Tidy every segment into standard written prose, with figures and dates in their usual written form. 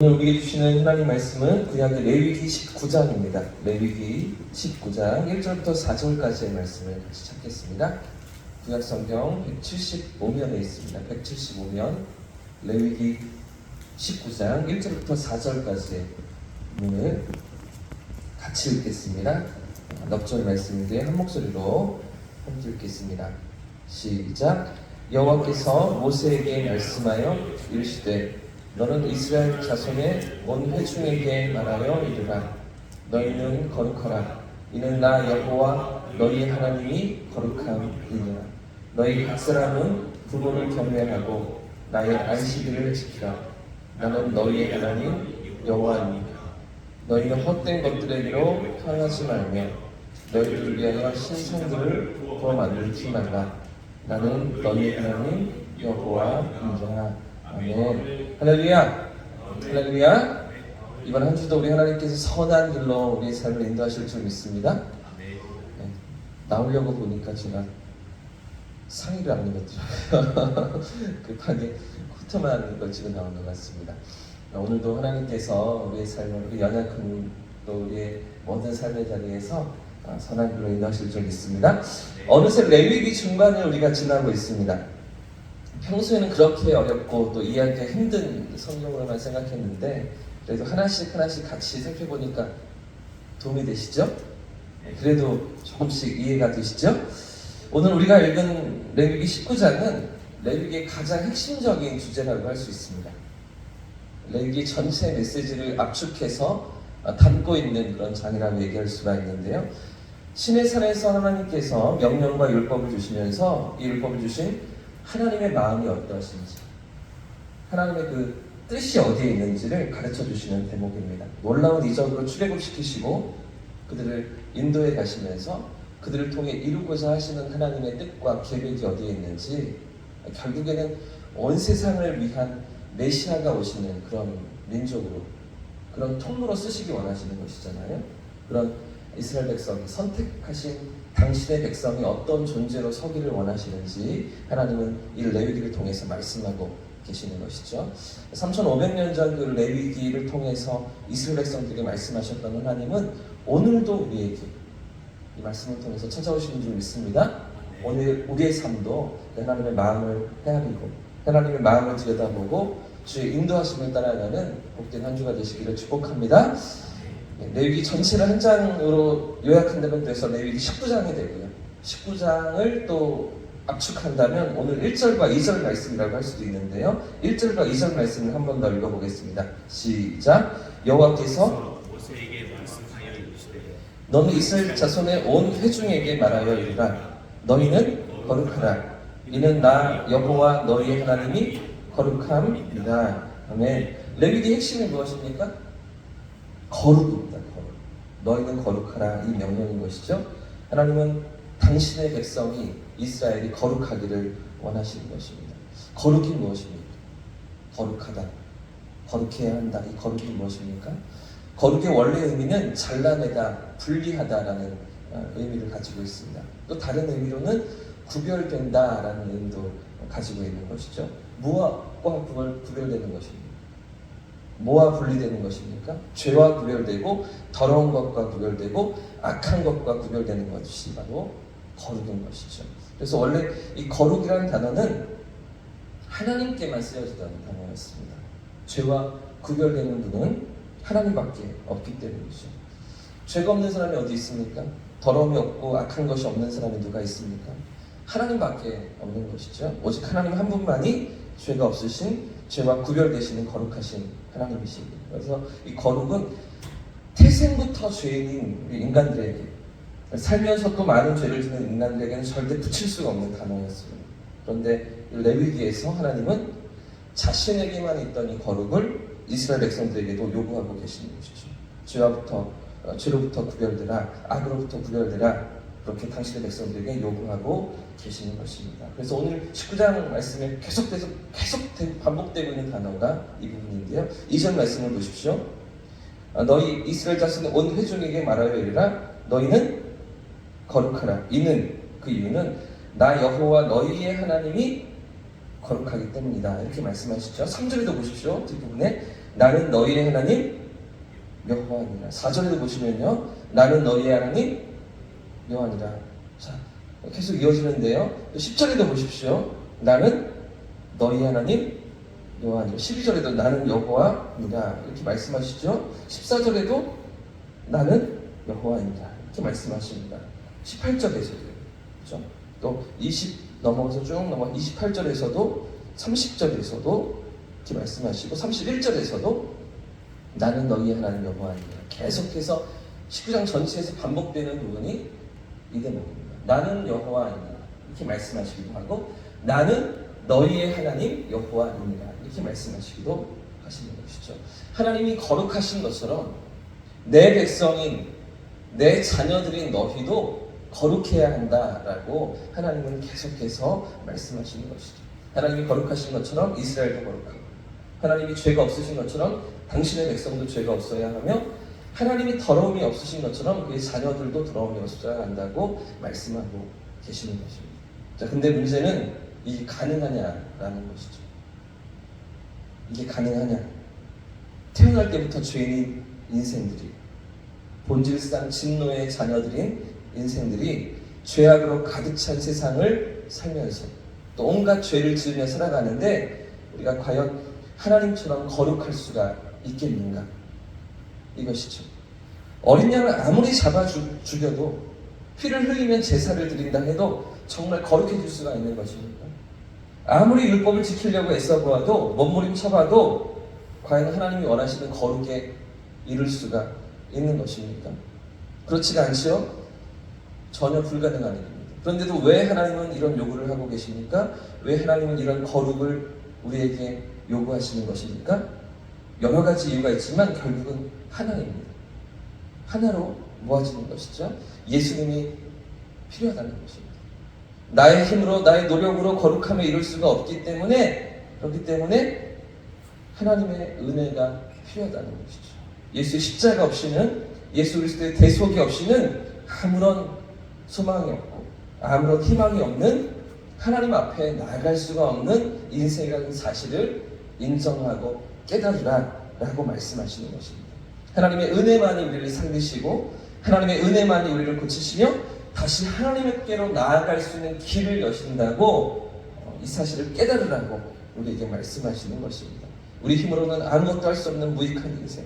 오늘 우리에게 주시는 하나님 말씀은 구약의 레위기 19장입니다. 레위기 19장 1절부터 4절까지의 말씀을 같이 찾겠습니다. 구약 성경 175면에 있습니다. 175면 레위기 19장 1절부터 4절까지의 문을 같이 읽겠습니다. 넉절 말씀인데 한 목소리로 함께 읽겠습니다. 시작. 여호와께서 모세에게 말씀하여 이르시되 너는 이스라엘 자손의 온 회중에게 말하여 이르라. 너희는 거룩하라. 이는 나 여호와 너희 하나님이 거룩함이니라. 너희 각 사람은 부모를 경외하고 나의 안식일을 지키라. 나는 너희의 하나님 여호와이니라. 너희는 헛된 것들에게로 향하지 말며 너희를 위하여 신상들을 더 만들지 말라. 나는 너희의 하나님 여호와이니라. 아멘. 할렐루야. 할렐루야. 이번 한 주도 우리 하나님께서 선한 길로 우리의 삶을 인도하실 줄 믿습니다. 네. 나오려고 보니까 제가 상의를 안 입었더라고요. 급하게 코트만 걸치고 나온 것 같습니다. 오늘도 하나님께서 우리의 삶을, 우리 연약한 또 우리의 모든 삶의 자리에서 선한 길로 인도하실 줄 믿습니다. 어느새 레위기 중반을 우리가 지나고 있습니다. 평소에는 그렇게 어렵고 또 이해하기가 힘든 성경으로만 생각했는데 그래도 하나씩 같이 살펴보니까 도움이 되시죠? 그래도 조금씩 이해가 되시죠? 오늘 우리가 읽은 레위기 19장은 레위기의 가장 핵심적인 주제라고 할 수 있습니다. 레위기 전체 메시지를 압축해서 담고 있는 그런 장이라고 얘기할 수가 있는데요. 신의 산에서 하나님께서 명령과 율법을 주시면서 이 율법을 주신 하나님의 마음이 어떠하신지, 하나님의 그 뜻이 어디에 있는지를 가르쳐 주시는 대목입니다. 놀라운 이적으로 출애굽시키시고 그들을 인도해 가시면서 그들을 통해 이루고자 하시는 하나님의 뜻과 계획이 어디에 있는지, 결국에는 온 세상을 위한 메시아가 오시는 그런 민족으로, 그런 통로로 쓰시기 원하시는 것이잖아요. 그런 이스라엘 백성이 선택하신 당신의 백성이 어떤 존재로 서기를 원하시는지 하나님은 이 레위기를 통해서 말씀하고 계시는 것이죠. 3500년 전 그 레위기를 통해서 이스라엘 백성들에게 말씀하셨던 하나님은 오늘도 우리에게 이 말씀을 통해서 찾아오시는 줄 믿습니다. 오늘 우리의 삶도 하나님의 마음을 헤아리고 하나님의 마음을 들여다보고 주의 인도하심을 따라가는 복된 한 주가 되시기를 축복합니다. 레위기 전체를 한 장으로 요약한다면 그래서 레위기 19장이 되고요. 19장을 또 압축한다면 오늘 1절과 2절 말씀이라고 할 수도 있는데요. 1절과 2절 말씀을 한 번 더 읽어보겠습니다. 시작. 여호와께서 모세에게 말씀하여 이르시되 너는 이스라엘 자손의 온 회중에게 말하여 이르라. 너희는 거룩하라. 이는 나 여호와 너희의 하나님이 거룩함이다. 아멘. 레위기 핵심이 무엇입니까? 거룩입니다. 거룩. 너희는 거룩하라, 이 명령인 것이죠. 하나님은 당신의 백성이 이스라엘이 거룩하기를 원하시는 것입니다. 거룩이 무엇입니까? 거룩하다, 거룩해야 한다. 이 거룩이 무엇입니까? 거룩의 원래 의미는 잘라내다, 분리하다라는 의미를 가지고 있습니다. 또 다른 의미로는 구별된다라는 의미도 가지고 있는 것이죠. 무엇과 구별되는 것입니다. 뭐와 분리되는 것입니까? 죄와 구별되고 더러운 것과 구별되고 악한 것과 구별되는 것이 바로 거룩인 것이죠. 그래서 원래 이 거룩이라는 단어는 하나님께만 쓰여지던 단어였습니다. 죄와 구별되는 분은 하나님밖에 없기 때문이죠. 죄가 없는 사람이 어디 있습니까? 더러움이 없고 악한 것이 없는 사람이 누가 있습니까? 하나님밖에 없는 것이죠. 오직 하나님 한 분만이 죄가 없으신, 죄와 구별되시는 거룩하신 하나님이십니다. 그래서 이 거룩은 태생부터 죄인인 인간들에게, 살면서도 많은 죄를 짓는 인간들에게는 절대 붙일 수가 없는 단어였습니다. 그런데 레위기에서 하나님은 자신에게만 있던 이 거룩을 이스라엘 백성들에게도 요구하고 계시는 것이죠. 죄로부터 구별되라, 악으로부터 구별되라, 그렇게 당신의 백성들에게 요구하고 계시는 것입니다. 그래서 오늘 19장 말씀에 계속 반복되고 있는 단어가 이 부분인데요. 2절 말씀을 보십시오. 너희 이스라엘 자손의 온 회중에게 말하여 이르라. 너희는 거룩하라. 이는, 그 이유는 나 여호와 너희의 하나님이 거룩하기 때문이다. 이렇게 말씀하시죠. 3절에도 보십시오. 뒷부분에 나는 너희의 하나님 여호와니라. 4절에도 보시면요, 나는 너희의 하나님 여호와니라. 자, 계속 이어지는데요, 또 10절에도 보십시오. 나는 너희의 하나님 여호와니라. 12절에도 나는 여호와니라 이렇게 말씀하시죠. 14절에도 나는 여호와니라 이렇게 말씀하십니다. 18절에서도요. 그렇죠? 또 20 넘어가서 쭉 넘어 28절에서도 30절에서도 이렇게 말씀하시고 31절에서도 나는 너희의 하나님 여호와니라. 계속해서 19장 전체에서 반복되는 부분이 이 대목입니다. 나는 여호와니라 이렇게 말씀하시기도 하고 나는 너희의 하나님 여호와니라 이렇게 말씀하시기도 하시는 것이죠. 하나님이 거룩하신 것처럼 내 백성인 내 자녀들인 너희도 거룩해야 한다라고 하나님은 계속해서 말씀하시는 것이죠. 하나님이 거룩하신 것처럼 이스라엘도 거룩하고 하나님이 죄가 없으신 것처럼 당신의 백성도 죄가 없어야 하며 하나님이 더러움이 없으신 것처럼 그의 자녀들도 더러움이 없어야 한다고 말씀하고 계시는 것입니다. 자, 근데 문제는 이게 가능하냐라는 것이죠. 이게 가능하냐? 태어날 때부터 죄인인 인생들이, 본질상 진노의 자녀들인 인생들이 죄악으로 가득 찬 세상을 살면서 또 온갖 죄를 지으며 살아가는데 우리가 과연 하나님처럼 거룩할 수가 있겠는가? 이것이죠. 어린 양을 아무리 잡아 죽여도 피를 흘리면 제사를 드린다 해도 정말 거룩해질 수가 있는 것입니까? 아무리 율법을 지키려고 애써보아도 몸부림쳐봐도 과연 하나님이 원하시는 거룩에 이룰 수가 있는 것입니까? 그렇지가 않지요? 전혀 불가능한 일입니다. 그런데도 왜 하나님은 이런 요구를 하고 계십니까? 왜 하나님은 이런 거룩을 우리에게 요구하시는 것입니까? 여러 가지 이유가 있지만 결국은 하나입니다. 하나로 모아지는 것이죠. 예수님이 필요하다는 것입니다. 나의 힘으로 나의 노력으로 거룩함에 이룰 수가 없기 때문에 그렇기 때문에 하나님의 은혜가 필요하다는 것이죠. 예수의 십자가 없이는 예수 그리스도의 대속이 없이는 아무런 소망이 없고 아무런 희망이 없는 하나님 앞에 나아갈 수가 없는 인생이라는 사실을 인정하고 깨달으라 라고 말씀하시는 것입니다. 하나님의 은혜만이 우리를 살리시고 하나님의 은혜만이 우리를 고치시며 다시 하나님께로 나아갈 수 있는 길을 여신다고 이 사실을 깨달으라고 우리에게 말씀하시는 것입니다. 우리 힘으로는 아무것도 할 수 없는 무익한 인생,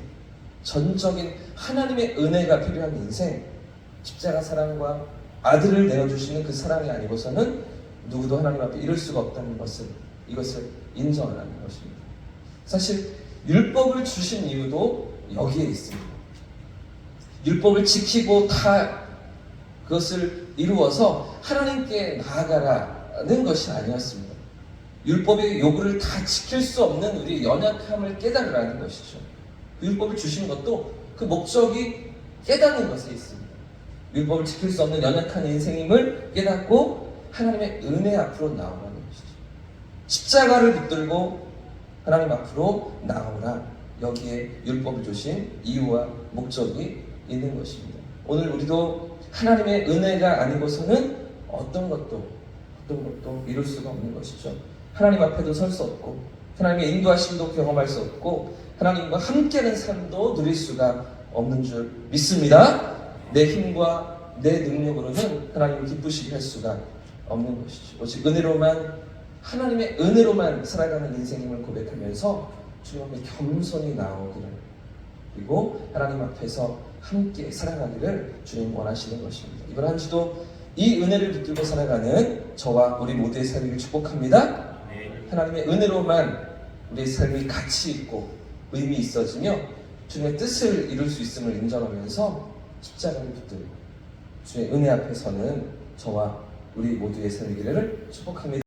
전적인 하나님의 은혜가 필요한 인생, 십자가 사랑과 아들을 내어주시는 그 사랑이 아니고서는 누구도 하나님 앞에 이룰 수가 없다는 것을 이것을 인정하는 것입니다. 사실 율법을 주신 이유도 여기에 있습니다. 율법을 지키고 다 그것을 이루어서 하나님께 나아가라는 것이 아니었습니다. 율법의 요구를 다 지킬 수 없는 우리의 연약함을 깨달으라는 것이죠. 그 율법을 주신 것도 그 목적이 깨닫는 것에 있습니다. 율법을 지킬 수 없는 연약한 인생임을 깨닫고 하나님의 은혜 앞으로 나오라는 것이죠. 십자가를 붙들고 하나님 앞으로 나오라. 여기에 율법을 주신 이유와 목적이 있는 것입니다. 오늘 우리도 하나님의 은혜가 아니고서는 어떤 것도 이룰 수가 없는 것이죠. 하나님 앞에도 설 수 없고 하나님의 인도하심도 경험할 수 없고 하나님과 함께하는 삶도 누릴 수가 없는 줄 믿습니다. 내 힘과 내 능력으로는 하나님을 기쁘시게 할 수가 없는 것이죠. 오직 은혜로만 하나님의 은혜로만 살아가는 인생임을 고백하면서 주님 앞에 겸손히 나오기를 그리고 하나님 앞에서 함께 살아가기를 주님 원하시는 것입니다. 이번 한 주도 이 은혜를 붙들고 살아가는 저와 우리 모두의 삶을 축복합니다. 하나님의 은혜로만 우리의 삶이 가치 있고 의미 있어지며 주님의 뜻을 이룰 수 있음을 인정하면서 십자가를 붙들고 주의 은혜 앞에 서는 저와 우리 모두의 삶이기를 축복합니다.